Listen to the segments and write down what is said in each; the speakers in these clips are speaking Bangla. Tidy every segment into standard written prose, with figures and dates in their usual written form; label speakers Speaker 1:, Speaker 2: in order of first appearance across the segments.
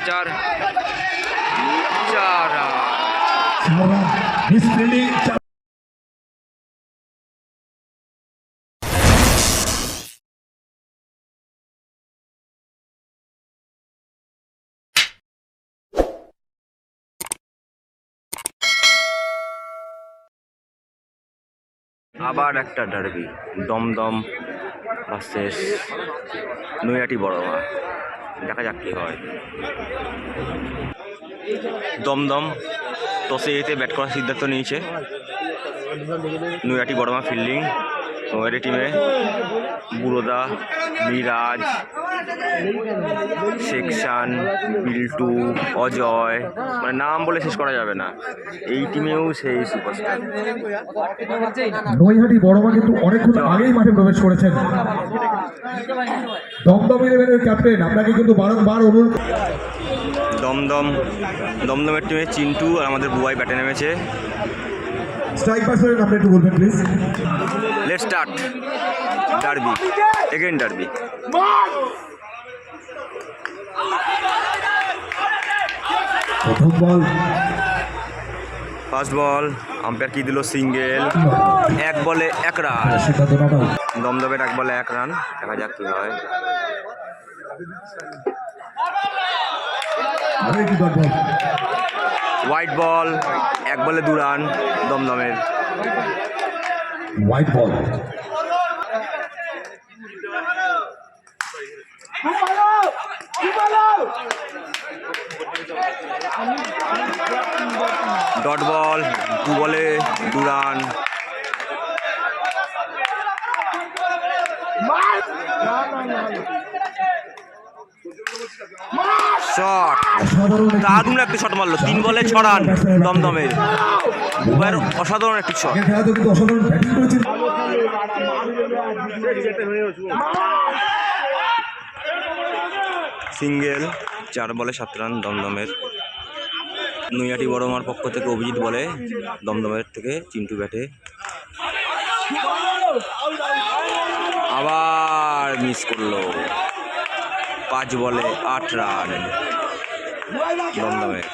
Speaker 1: 4 রান। আবার একটা ডার্বি, দমদম ভার্সেস নৈহাটি বড়মা। দেখা যাক কি হয়। দমদম টসে এতে ব্যাট করার সিদ্ধান্ত নিয়েছে। নৈহাটি বড়মা ফিল্ডিং। নৈহাটি টিমে বুড়োদা, মিরাজ, সেকশান, বিল্টু, অজয়, মানে নাম বলে শেষ করা যাবে না। এই টিমেও সেই সুপারস্টার।
Speaker 2: নৈহাটি বড়মা কিন্তু অনেকক্ষণ আগেই মাঠে প্রবেশ করেছেন। দমদম ইলেভেনের ক্যাপ্টেন আপনাকে কিন্তু বারংবার অনুরোধ।
Speaker 1: দমদমের টিমে চিন্টু আর আমাদের বুবাই ব্যাটে নেমেছে।
Speaker 2: স্ট্রাইক পাস করেন আপনি একটু বলবেন please.
Speaker 1: Let's start derby, again derby.
Speaker 2: প্রথম বল,
Speaker 1: ফার্স্ট বল, আম্পায়ার কি দিল? সিঙ্গেল। 1 বলে 1 রান। দমদমের 1 বলে 1 রান। দেখা যাক কি হয়। হোয়াইট বল, 1 বলে 2 run দমদমের।
Speaker 2: White ball,
Speaker 1: dot ball, 2 বলে 2 রান। শট, দারুণ একটা শট মারলো। 3 বলে 6 রান দমদমের। বুবাইয়ের অসাধারণ একটি শট। সিঙ্গেল, 4 বলে 7 রান দমদমের। নৈহাটি বড়মার পক্ষ থেকে অভিজিৎ বলে, দমদমের থেকে চিন্টু ব্যাটে। আবার মিস করলো। 5 বলে 8 রান দমদমের।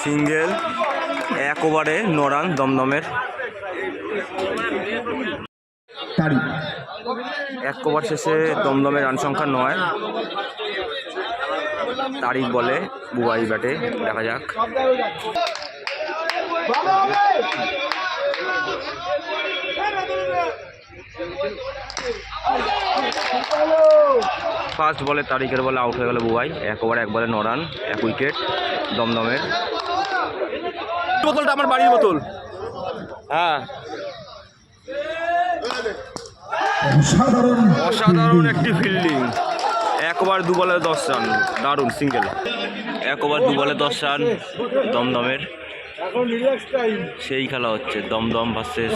Speaker 1: সিঙ্গেল, 1 ওভারে 9 রান দমদমের। 1 ওভার শেষে দমদমের রান সংখ্যা 9। তারিক বলে, বুবাই ব্যাটে। দেখা যাক। ফার্স্ট বলে তারিকের বলে আউট হয়ে গেল বুবাই। 1 ওভার 1 বলে 9 রান, 1 উইকেট দমদমের। বোতলটা আমার বাড়ির বোতল। হ্যাঁ, অসাধারণ একটি ফিল্ডিং। 1 ওভার 2 বলে 10 রান, দারুণ সিঙ্গেল। 1 ওভার 2 বলে 10 রান দমদমের। সেই খেলা হচ্ছে দমদম ভার্সেস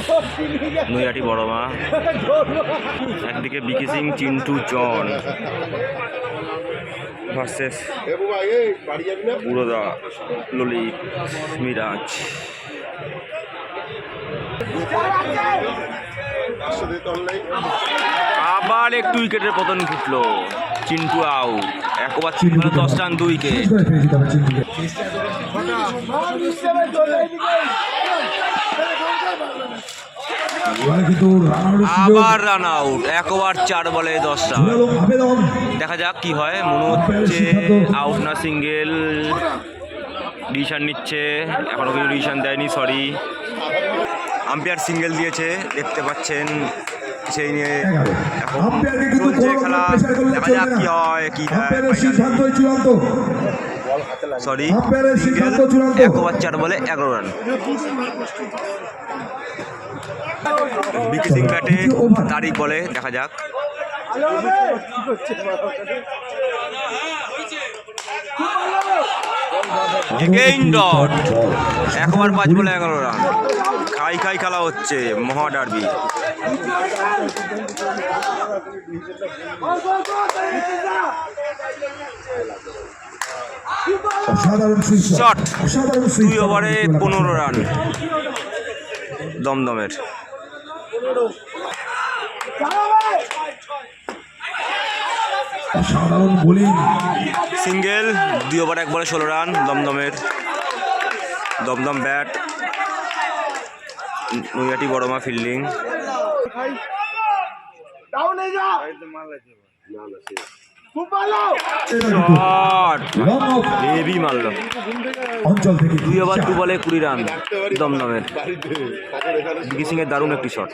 Speaker 1: নৈহাটি বড়মা। একদিকে বিকি সিং, চিন্টু, জন ভার্সেস বুড়োদা, ললিত, মিরাজ। আবার একটু উইকেটের পতন ঘটলো। চিন্টু আউট। 1 ওভার 3 বলে 10 রান, 2 উইকেট। আবার রান আউট। 1 ওভার 4 বলে 10 রান। দেখা যাক কি হয়। মনে হচ্ছে আউট না সিঙ্গেল। ডিসিশন নিচ্ছে, এখনো কিছু ডিসিশন দেয়নি। সরি, আম্পায়ার সিঙ্গেল দিয়েছে, দেখতে পাচ্ছেন। সেই নিয়ে এখন চলছে খেলা। দেখা যাক কি হয়। সরি, 1 ওভার 4 বলে 11 রান। বিকি সিং ব্যাটে, তারিক বলে। দেখা যাক। Again dot. 1 ওভার 5 বলে 11 রান। খাই খেলা হচ্ছে, মহা ডার্বি। শট, 2 ওভারে 15 রান দমদমের।
Speaker 2: অসাধারণ বোলিং।
Speaker 1: সিঙ্গেল 2 ওভার 1 বলে 16 রান দমদমের। Dumdum bat, Naihati Baroma fielding. Shot
Speaker 2: long off
Speaker 1: heavy মারলো।
Speaker 2: অঞ্চল থেকে
Speaker 1: 2 ওভার 2 বলে 20 রান দমদমের। বিকি সিং এর দারুণ একটি শট।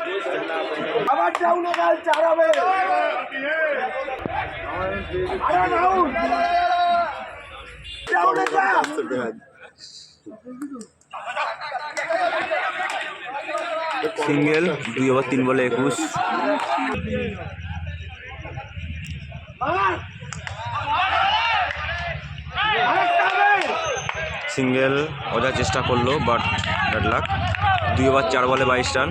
Speaker 1: সিঙ্গেল 2 ওভার 3 বলে 21। সিঙ্গেল ওঠার চেষ্টা করলো বাট ব্যাড লাক। 2 ওভার 4 বলে 22 রান।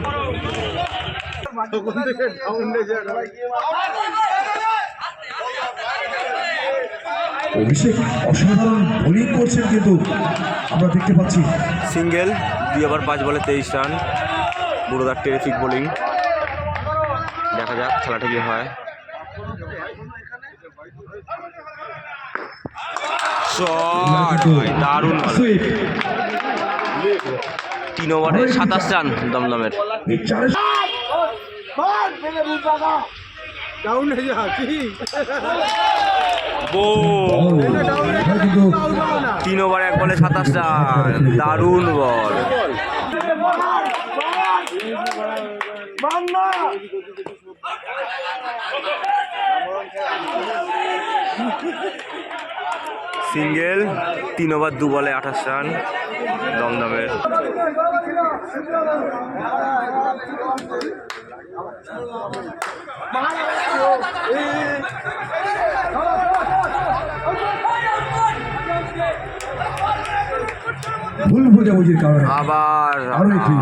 Speaker 2: অভিষেক অসাধারণ বোলিং করছেন কিন্তু আমরা দেখতে পাচ্ছি।
Speaker 1: সিঙ্গেল 2 ওভার 5 বলে 23 রান। বুড়োদার terrific bowling. দেখা যাক খেলাটা কি হয়। শট দারুণ ভালো। 3 ওভারে 27 রান দমদমের।
Speaker 2: এই চারে
Speaker 1: বল
Speaker 2: এবার কিন্তু
Speaker 1: 3 ওভার 1 বলে 27 রান। দারুণ বল। সিঙ্গেল 3 ওভার 2 বলে 28 রান দমদমের।
Speaker 2: ভুল বোঝাবুঝির কারণে
Speaker 1: আবার
Speaker 2: আরো একটি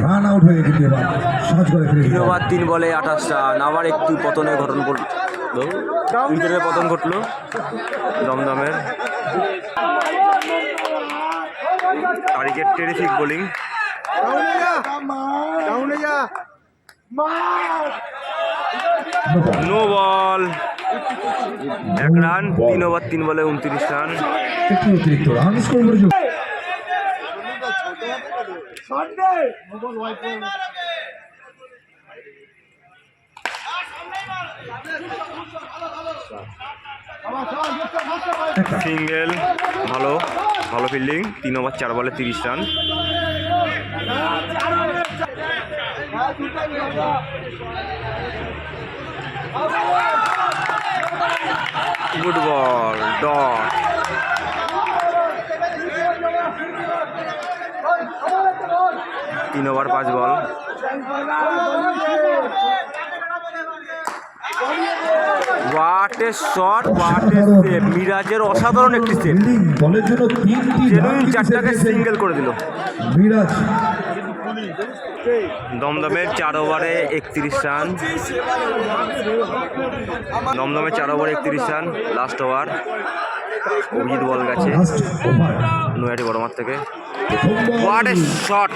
Speaker 2: রান আউট হয়ে কিন্তু এবার সহজ করে ফেলে
Speaker 1: 3 ওভার 3 বলে 28 রান। আবার একটু পতনের ঘটনা ঘটলো, উইকেটের পতন ঘটলো দমদমের। তারিকের terrific bowling. No ball 1 run. 3 over 3 বলে 29 রান।
Speaker 2: একটি অতিরিক্ত রান স্কোর করেছে।
Speaker 1: সিঙ্গেল ভালো ভালো ফিল্ডিং। 3 ওভার 4 বলে 30 run. Good ball dot. 3 over 5 ball. What a shot, what a save. মিরাজের অসাধারণ একটি সেভ।
Speaker 2: ফিল্ডিং বলের জন্য 3টি
Speaker 1: জেনুইন 4টাকে সিঙ্গেল করে দিল
Speaker 2: মিরাজ।
Speaker 1: দমদমের 4 ওভারে 31 রান। দমদমের 4 ওভারে 31 রান। লাস্ট ওভার অভিজিৎ বল গেছে
Speaker 2: লাস্ট ওভার
Speaker 1: নৈহাটি বড়মাঠ থেকে।
Speaker 2: প্রথম বল
Speaker 1: হোয়াট এ শট,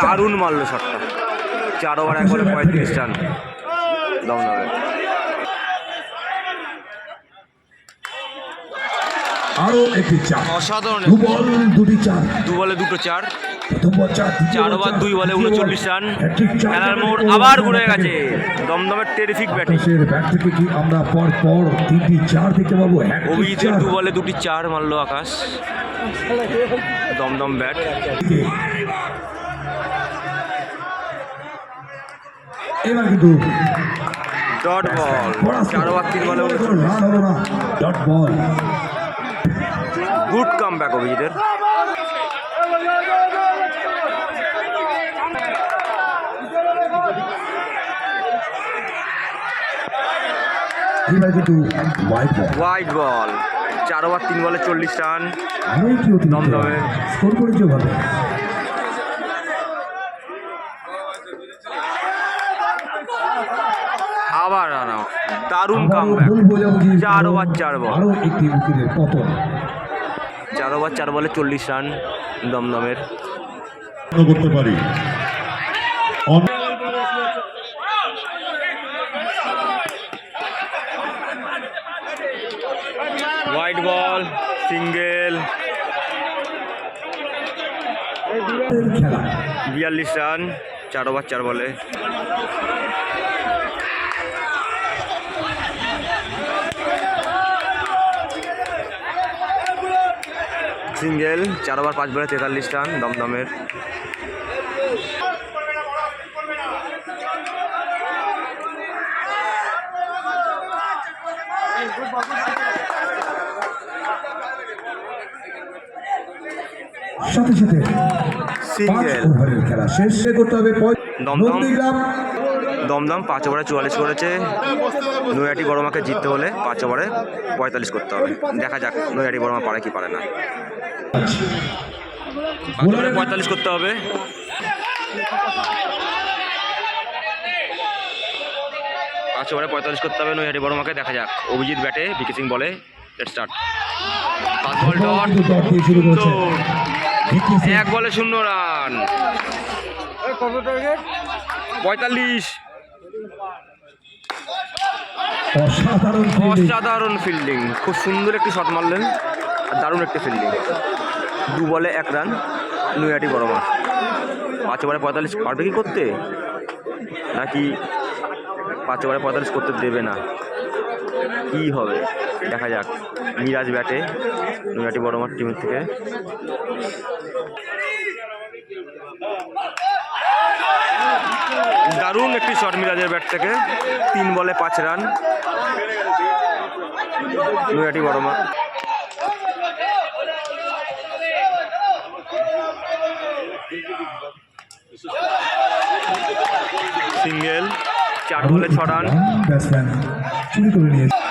Speaker 1: দারুণ মারলো শটটা। 4 ওভার 1 বলে 35 রান দমদমের।
Speaker 2: আরো একটি চার।
Speaker 1: অসাধারণ।
Speaker 2: দু বল দুটি চার।
Speaker 1: 2 বলে 2 4।
Speaker 2: প্রথম বল চার, দ্বিতীয়
Speaker 1: 4
Speaker 2: বল
Speaker 1: ওভার
Speaker 2: চার,
Speaker 1: 2 বলে
Speaker 2: তৃতীয় বল
Speaker 1: 39 রান।
Speaker 2: হ্যাট্রিক চার।
Speaker 1: খেলার মোড় আবার ঘুরে গেছে। দমদমের টেরিফিক ব্যাটিং।
Speaker 2: আকাশের ব্যাট থেকে কি আমরা পর পর 3টি চার দেখতে পাবো? হ্যাট্রিক
Speaker 1: অভিজিতের
Speaker 2: চার।
Speaker 1: 2 বলে 2টি 4 মারলো আকাশ। দমদম ব্যাট।
Speaker 2: এবার কিন্তু
Speaker 1: ডট বল 4 ওভার 3 বলে
Speaker 2: রান হলো না। Dot ball.
Speaker 1: Good come back অভিজিতের।
Speaker 2: এবার কিন্তু white ball.
Speaker 1: White ball 4 over 3 বলে 40 রান
Speaker 2: আরো একটি অতিরিক্ত
Speaker 1: দমদমে।
Speaker 2: স্কোর করেছে ভালো।
Speaker 1: আবার রান আউট। দারুণ কাম
Speaker 2: আবারও
Speaker 1: ব্যাক।
Speaker 2: ভুল বোঝাবুঝির
Speaker 1: 4 ওভার 4 বল।
Speaker 2: আরো একটি উইকেটের পতন।
Speaker 1: 4 ওভার 4 বলে 40 রান দমদমের।
Speaker 2: করতে পারি
Speaker 1: হোয়াইট বল, সিঙ্গেল,
Speaker 2: খেলা
Speaker 1: 42 রান 4 ওভার 4 বলে। সিঙ্গেল 4 ওভার 5 বলে 43 রান দমদমের।
Speaker 2: সাথে সাথে
Speaker 1: সিঙ্গেল,
Speaker 2: 5 ওভারের খেলা শেষ করতে হবে
Speaker 1: দমদম।
Speaker 2: নন্দীগ্রাম
Speaker 1: দমদম 5 ওভারে 44 করেছে। নৈহাটি বড়মাকে জিততে হলে 5 ওভারে 45 করতে হবে। দেখা যাক নৈহাটি বড়মা পারে কি পারে না। 5 ওভারে 45 করতে হবে। পাঁচ ওভারে 45 করতে হবে নৈহাটি বড়মাকে। দেখা যাক। অভিজিৎ ব্যাটে, ভিকি সিং বলে। Let's start. 5 ball dot,
Speaker 2: dot দিয়ে শুরু করছে ভিকি সিং।
Speaker 1: 1 বলে 0 রান। 45।
Speaker 2: অসাধারণ fielding।
Speaker 1: অসাধারণ ফিল্ডিং, খুব সুন্দর একটি শট মারলেন আর দারুণ একটি ফিল্ডিং। 2 বলে 1 রান নৈহাটি বড়মা। 5 ওভারে 45 পারবে কি করতে, নাকি 5 ওভারে 45 করতে দেবে না, কি হবে দেখা যাক। মিরাজ ব্যাটে নৈহাটি বড়মার টিম থেকে। দারুণ একটি শট মিরাজের ব্যাট থেকে। 3 বলে 5 রান নৈহাটি বড়মা। সিঙ্গেল 4 বলে 6 রান।
Speaker 2: ব্যাটসম্যান চুরি করে নিয়েছে।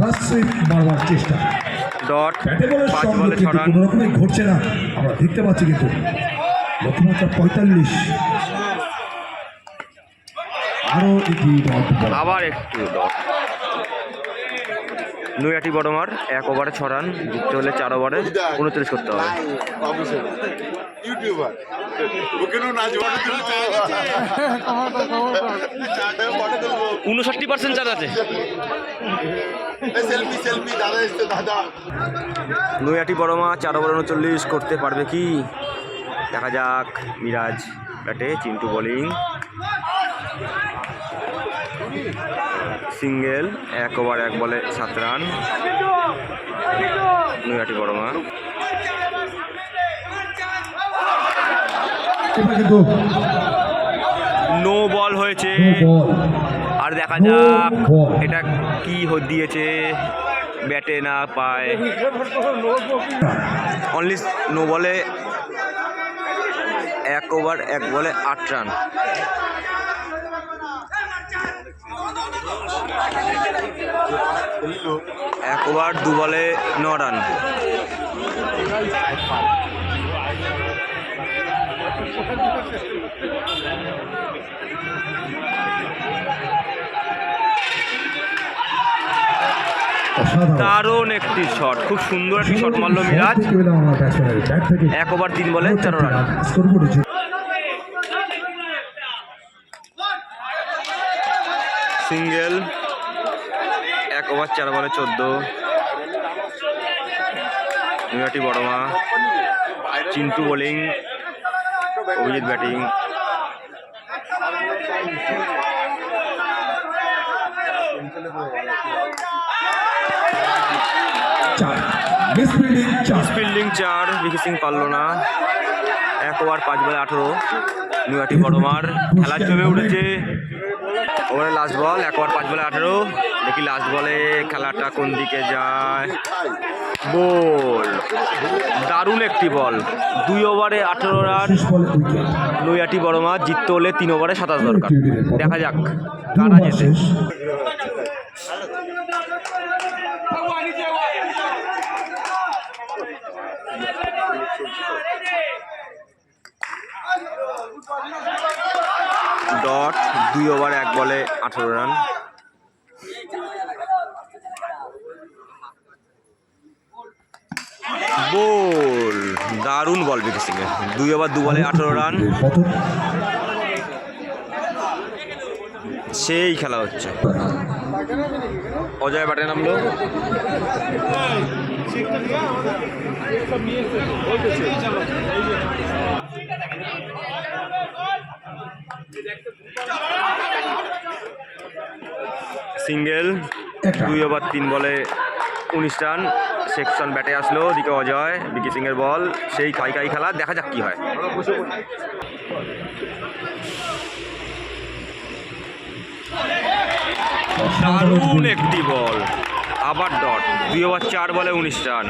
Speaker 2: লাস্ট সুইপ মারবার চেষ্টা,
Speaker 1: ডট
Speaker 2: ব্যাটে বলের
Speaker 1: 5
Speaker 2: শব্দ
Speaker 1: বলে 6
Speaker 2: কিন্তু
Speaker 1: রান।
Speaker 2: কোনো রকমই ঘটছে না, আমরা দেখতে পাচ্ছি কিন্তু লক্ষ্যমাত্রা 45। আরো একটি ডট বল।
Speaker 1: আবার একটু ডট। নৈহাটি বড়মার 1 ওভারে 6 রান, জিততে হলে 4 ওভারে 29 করতে হবে।
Speaker 3: ইউটিউবার ওকেও নাচ বাড়ি দিল
Speaker 1: 59% চার্জ আছে।
Speaker 3: সেলফি সেলফি দাদা এসছে দাদা।
Speaker 1: নৈহাটি বড়মা 4 ওভার 39 করতে পারবে কি, দেখা যাক। মিরাজ ব্যাটে, চিন্টু বোলিং। সিঙ্গেল 1 ওভার 1 বলে 7 রান নৈহাটি বড়মা।
Speaker 2: এটা কিন্তু
Speaker 1: নো বল হয়েছে।
Speaker 2: No ball.
Speaker 1: আর দেখা
Speaker 2: No
Speaker 1: যাক
Speaker 2: ball।
Speaker 1: এটা কি দিয়েছে, ব্যাটে না পায়। অনলি নো বলে 1 ওভার 1 বলে 8 রান। এক ওভার 2 বলে 9 রান। দারুণ একটি শট, খুব সুন্দর একটি শট মারলো মিরাজ। 1 ওভার 3 বলে 4 রান। সিঙ্গেল 1 ওভার 4 বলে 14 Naihati Baroma. Chintu bowling, Abhijit batting. Fielding 4, Vicky Singh পারল না। 1 ওভার 5 বলে 18 নৈহাটি বড়মার। খেলা জমে উঠেছে। ওভারে লাস্ট বল, 1 ওভার 5 বলে 18। দেখি লাস্ট বলে খেলাটা কোন দিকে যায়। বল, দারুণ একটি বল। 2 ওভারে 18 রান নৈহাটি বড়মা। জিততে হলে 3 ওভারে 27 দরকার। দেখা যাক কারা জেতে। ডট 2 ওভার 1 বলে 18 রান। বল, দারুণ বল ভিকি সিং এর। 2 ওভার 2 বলে 18 রান। সেই খেলা হচ্ছে। অজয় ব্যাটে নামলো। সিঙ্গেল 2 ওভার 3 বলে 19 রান। সেকশন ব্যাটে আসলো, দিকে অজয়, বিকি সিং এর বল, সেই খাই খাই খেলা, দেখা যাক কি হয়। দারুণ একটি বল, আবার ডট। 2 ওভার 4 বলে 19 রান।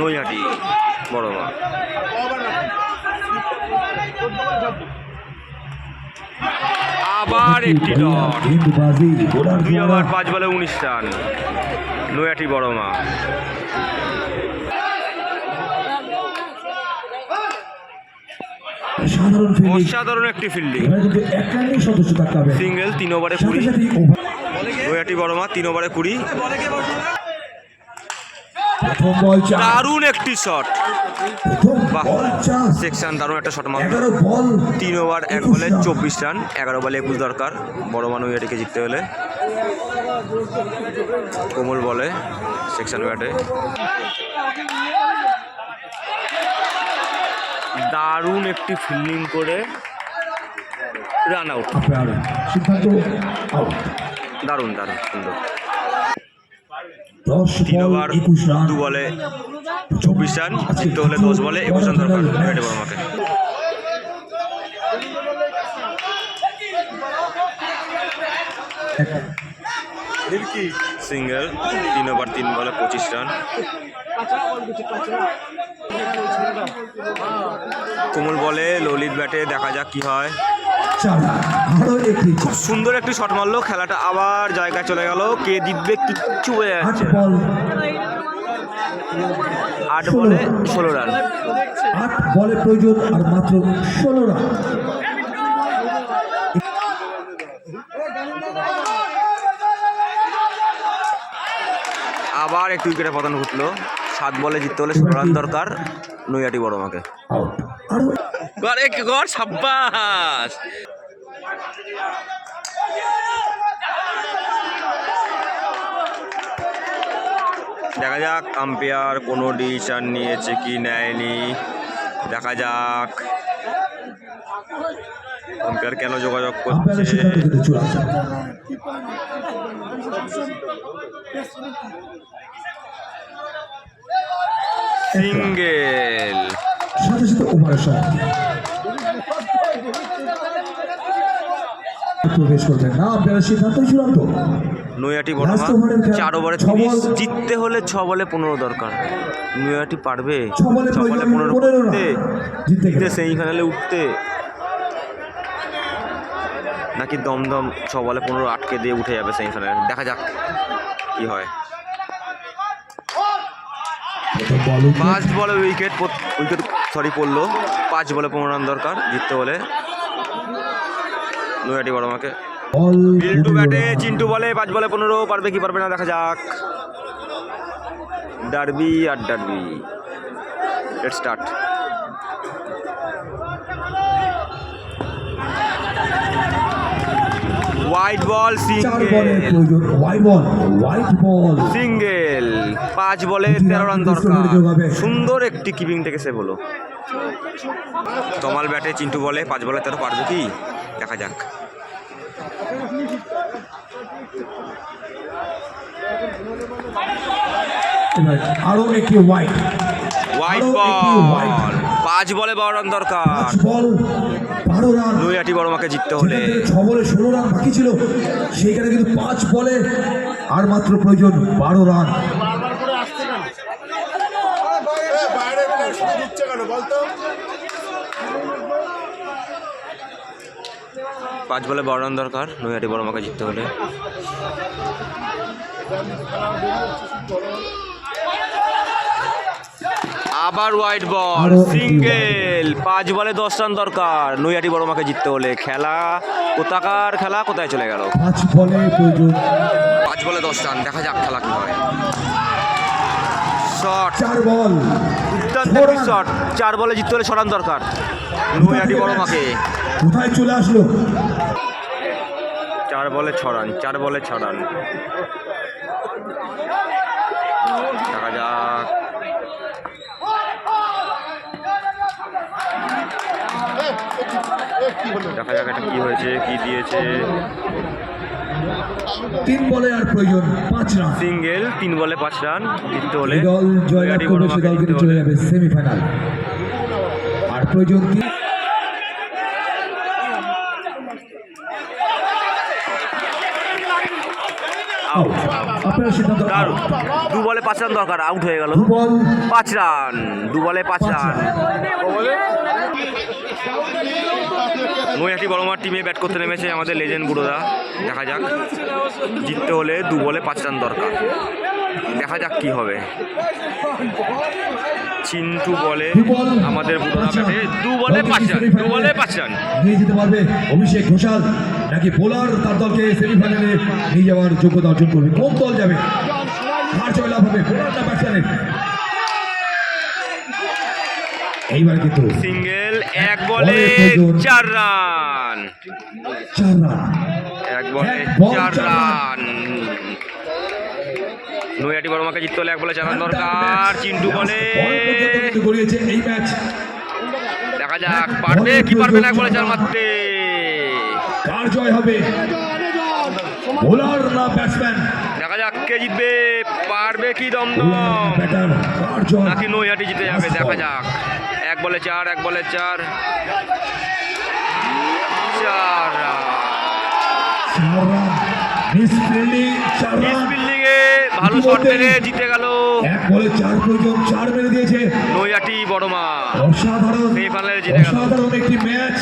Speaker 1: নৈহাটি বড়মা। আবার একটি ডট। 2 ওভার 5 বলে 19 রান। নৈহাটি বড়মা। অসাধারণ একটি ফিল্ডিং। সিঙ্গেল 3 ওভারে 20। নৈহাটি বড়মা 3 ওভারে 20। দারুণ একটি শট। সেকশন দারুণ একটা শট মারল। 3 ওভার 1 বলে 24 রান। 11 বলে 21 দরকার বড়মা নৈহাটিকে জিততে হলে। কোমল বলে সেকশন ব্যাটে। দারুণ একটি ফিল্ডিং করে রান আউট। দারুণ দারুণ সুন্দর। 3 ওভার 2 বলে 24 রান। জিততে হলে 10 বলে 21 রান দরকার নৈহাটি বড়মাকে। সিঙ্গেল 3 ওভার 3 বলে 25 রান। কোমল বলে ললিত ব্যাটে, দেখা যাক কি হয়। খুব সুন্দর একটি শট মারলো। খেলাটা আবার জায়গায় চলে গেল। কে জিতবে কিচ্ছু বোঝা যাচ্ছে না। 8 বলে 16 রান।
Speaker 2: 8 বলে প্রয়োজন আর মাত্র 16 রান।
Speaker 1: আবার একটু উইকেটে পতন ঘটলো। 7 বলে জিততে হলে 16 রান দরকার নৈহাটি বড়মাকে। গড় সাব্বাস। দেখা যাক আম্পায়ার কোনো ডিসিশন নিয়েছে কি নেয়নি। দেখা যাক আম্পায়ার কেন যোগাযোগ করছে। সিঙ্গেল।
Speaker 2: সাথে সাথে ওভারের সমাপ্তি। প্রবেশ করবেন না, আম্পায়ারের সিদ্ধান্ত চূড়ান্ত।
Speaker 1: নৈহাটি বড়মা 4 ওভারে 30। জিততে হলে 6 বলে 15 দরকার। নৈহাটি পারবে 6 বলে 15 করতে, জিততে সেমিফাইনালে উঠতে, নাকি দমদম 6 বলে 15 আটকে দিয়ে উঠে যাবে সেমিফাইনালে। দেখা যাক কি হয়। 5 বলে উইকেট পড়লো। 5 বলে 15 রান দরকার জিততে হলে নৈহাটি বড়মাকে। বিল্টু ব্যাটে, চিন্টু বলে 5 বলে 15। পারবে কি পারবে না দেখা যাক। ডার্বি আর derby. Let's start. White ball single. 5 বলে 13 রান দরকার। সুন্দর একটি কিপিং থেকে সেভ হলো। তমাল ব্যাটে, চিন্টু বলে 5 বলে 13। পারবে কি দেখা যাক।
Speaker 2: আরো একটি হোয়াইট
Speaker 1: বল। 5 বলে 12 রান দরকার।
Speaker 2: 12 রান
Speaker 1: নৈহাটি বড়মাকে জিততে হলে।
Speaker 2: 6 বলে 16 রান বাকি ছিল, সেইখানে কিন্তু 5 বলে আর মাত্র প্রয়োজন 12 রান।
Speaker 1: পাঁচ বলে 12 রান দরকার নৈহাটি বড়মাকে জিততে হলে। আবার হোয়াইট বল সিঙ্গেল। 5 বলে 10 রান দরকার নৈহাটি বড়মাকে জিততে হলে। খেলা কোথাকার খেলা কোথায় চলে গেল।
Speaker 2: 5 বলে প্রয়োজন
Speaker 1: 5 বলে 10 রান। দেখা যাক খেলা কি হয়। শট,
Speaker 2: 4 বল
Speaker 1: দুর্দান্ত শট। 4 বলে জিততে হলে 6 রান দরকার নৈহাটি বড়মাকে।
Speaker 2: কোথায় চলে আসলো।
Speaker 1: 4 বলে 6 রান, 4 বলে 6 রান। দেখা যাক এটা কি হয়েছে, কি দিয়েছে।
Speaker 2: 3 বলে আর প্রয়োজন 5 রান।
Speaker 1: সিঙ্গেল, 3 বলে 5 রান জিততে হলে
Speaker 2: এই দল জয়লাভ করবে, সে দল কিন্তু চলে যাবে সেমিফাইনাল। আর প্রয়োজন
Speaker 1: আউট।
Speaker 2: আপনার সিদ্ধান্ত।
Speaker 1: দারুণ, 2 বলে 5 রান দরকার, আউট হয়ে গেল।
Speaker 2: 2 বল
Speaker 1: 5 রান, 2 বলে 5 রান। নৈহাটি বড়মার টিমে ব্যাট করতে নেমেছে আমাদের লেজেন্ড বুড়োদা। দেখা যাক, জিততে হলে 2 বলে 5 রান দরকার। দেখা যাক কি হবে। চিন্টু বলে আমাদের বুড়োদা ব্যাটে 2 বলে 5 রান, 2 বলে 5 রান।
Speaker 2: নিয়ে যেতে পারবে অভিষেক ঘোষাল, নাকি বোলার তার দলকে সেমিফাইনালে নিয়ে যাওয়ার যোগ্যতা অর্জন করবে? কোন দল যাবে? কার জয়লাভ হবে, বোলার না ব্যাটসম্যানের? এইবার কিন্তু
Speaker 1: সিঙ্গেল, 1 বলে 4 রান,
Speaker 2: 4 রান।
Speaker 1: 1 বলে 4 রান। নৈহাটি বড়মাকে জিততে হলে 1 বলে 4 রান দরকার। চিন্টু বলে,
Speaker 2: গড়িয়েছে এই ম্যাচ।
Speaker 1: দেখা যাক পারবে কি পারবে না 1 বলে 4 মারতে।
Speaker 2: কার জয় হবে, বোলার না ব্যাটসম্যান?
Speaker 1: দেখা যাক কে জিতবে, পারবে কি দমদম
Speaker 2: ব্যাটার, কার জয়?
Speaker 1: নাকি নৈহাটি জিতে যাবে। দেখা যাক, 1 বলে 4, 1 বলে 4, 4 run.
Speaker 2: 4 run. Miss fielding, 4 run.
Speaker 1: Fielding এ ভালো শট মেরে জিতে গেল
Speaker 2: 1 বলে 4 প্রয়োজন, 4 মেরে দিয়েছে
Speaker 1: নৈহাটি বড়মা।
Speaker 2: অসাধারণ,
Speaker 1: সেমিফাইনালে জিতে গেল।
Speaker 2: অসাধারণ একটি ম্যাচ।